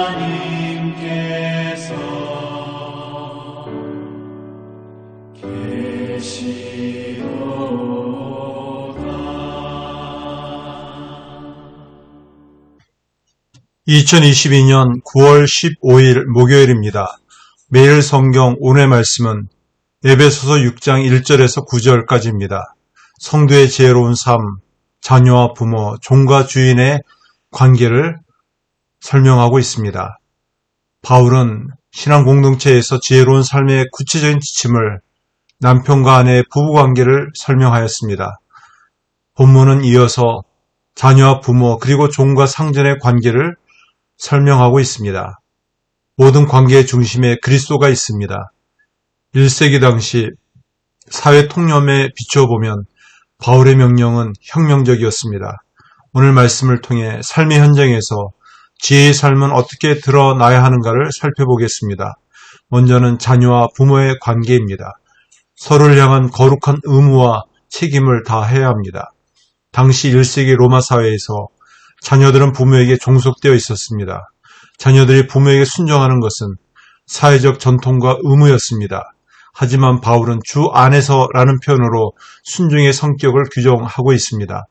하나님께서 계시도다. 2022년 9월 15일 목요일입니다. 매일 성경 오늘의 말씀은 에베소서 6장 1절에서 9절까지입니다. 성도의 지혜로운 삶, 자녀와 부모, 종과 주인의 관계를 설명하고 있습니다. 바울은 신앙 공동체에서 지혜로운 삶의 구체적인 지침을 남편과 아내의 부부관계를 설명하였습니다. 본문은 이어서 자녀와 부모 그리고 종과 상전의 관계를 설명하고 있습니다. 모든 관계의 중심에 그리스도가 있습니다. 1세기 당시 사회 통념에 비추어보면 바울의 명령은 혁명적이었습니다. 오늘 말씀을 통해 삶의 현장에서 지혜의 삶은 어떻게 드러나야 하는가를 살펴보겠습니다. 먼저는 자녀와 부모의 관계입니다. 서로를 향한 거룩한 의무와 책임을 다해야 합니다. 당시 1세기 로마 사회에서 자녀들은 부모에게 종속되어 있었습니다. 자녀들이 부모에게 순종하는 것은 사회적 전통과 의무였습니다. 하지만 바울은 주 안에서라는 표현으로 순종의 성격을 규정하고 있습니다.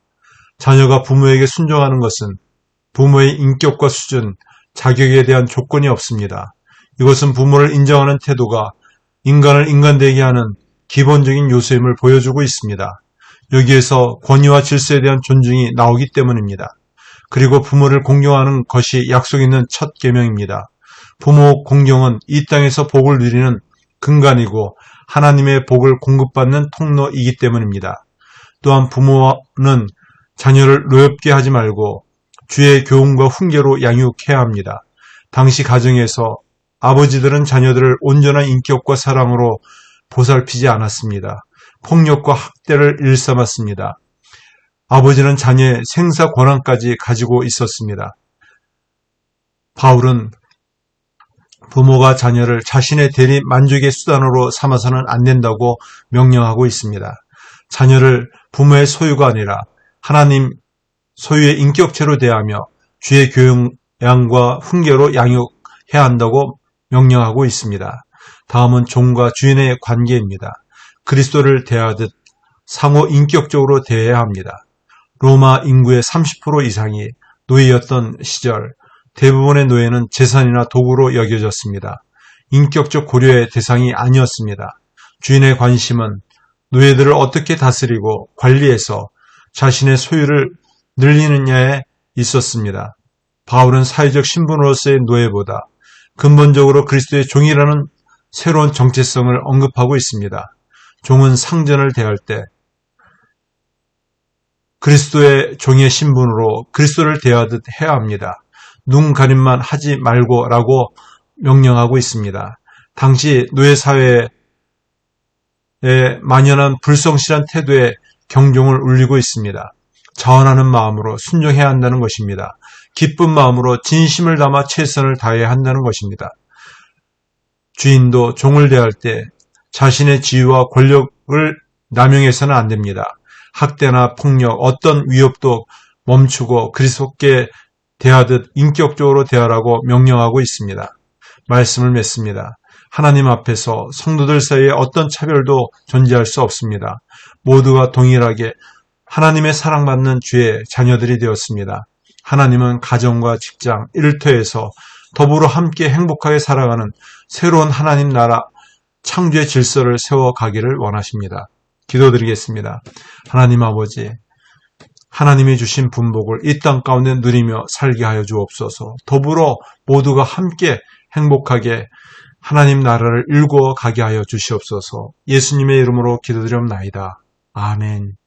자녀가 부모에게 순종하는 것은 부모의 인격과 수준, 자격에 대한 조건이 없습니다. 이것은 부모를 인정하는 태도가 인간을 인간되게 하는 기본적인 요소임을 보여주고 있습니다. 여기에서 권위와 질서에 대한 존중이 나오기 때문입니다. 그리고 부모를 공경하는 것이 약속 있는 첫 계명입니다. 부모 공경은 이 땅에서 복을 누리는 근간이고 하나님의 복을 공급받는 통로이기 때문입니다. 또한 부모는 자녀를 노엽게 하지 말고 주의 교훈과 훈계로 양육해야 합니다. 당시 가정에서 아버지들은 자녀들을 온전한 인격과 사랑으로 보살피지 않았습니다. 폭력과 학대를 일삼았습니다. 아버지는 자녀의 생사 권한까지 가지고 있었습니다. 바울은 부모가 자녀를 자신의 대리 만족의 수단으로 삼아서는 안 된다고 명령하고 있습니다. 자녀를 부모의 소유가 아니라 하나님 소유의 인격체로 대하며 주의 교양과 훈계로 양육해야 한다고 명령하고 있습니다. 다음은 종과 주인의 관계입니다. 그리스도를 대하듯 상호 인격적으로 대해야 합니다. 로마 인구의 30% 이상이 노예였던 시절, 대부분의 노예는 재산이나 도구로 여겨졌습니다. 인격적 고려의 대상이 아니었습니다. 주인의 관심은 노예들을 어떻게 다스리고 관리해서 자신의 소유를 늘리느냐에 있었습니다. 바울은 사회적 신분으로서의 노예보다 근본적으로 그리스도의 종이라는 새로운 정체성을 언급하고 있습니다. 종은 상전을 대할 때 그리스도의 종의 신분으로 그리스도를 대하듯 해야 합니다. 눈 가림만 하지 말고 라고 명령하고 있습니다. 당시 노예사회에 만연한 불성실한 태도에 경종을 울리고 있습니다. 자원하는 마음으로 순종해야 한다는 것입니다. 기쁜 마음으로 진심을 담아 최선을 다해야 한다는 것입니다. 주인도 종을 대할 때 자신의 지위와 권력을 남용해서는 안 됩니다. 학대나 폭력, 어떤 위협도 멈추고 그리스도께 대하듯 인격적으로 대하라고 명령하고 있습니다. 말씀을 맺습니다. 하나님 앞에서 성도들 사이에 어떤 차별도 존재할 수 없습니다. 모두가 동일하게 하나님의 사랑받는 주의 자녀들이 되었습니다. 하나님은 가정과 직장, 일터에서 더불어 함께 행복하게 살아가는 새로운 하나님 나라 창조의 질서를 세워가기를 원하십니다. 기도드리겠습니다. 하나님 아버지, 하나님이 주신 분복을 이 땅 가운데 누리며 살게 하여 주옵소서. 더불어 모두가 함께 행복하게 하나님 나라를 일구어 가게 하여 주시옵소서. 예수님의 이름으로 기도드리옵나이다. 아멘.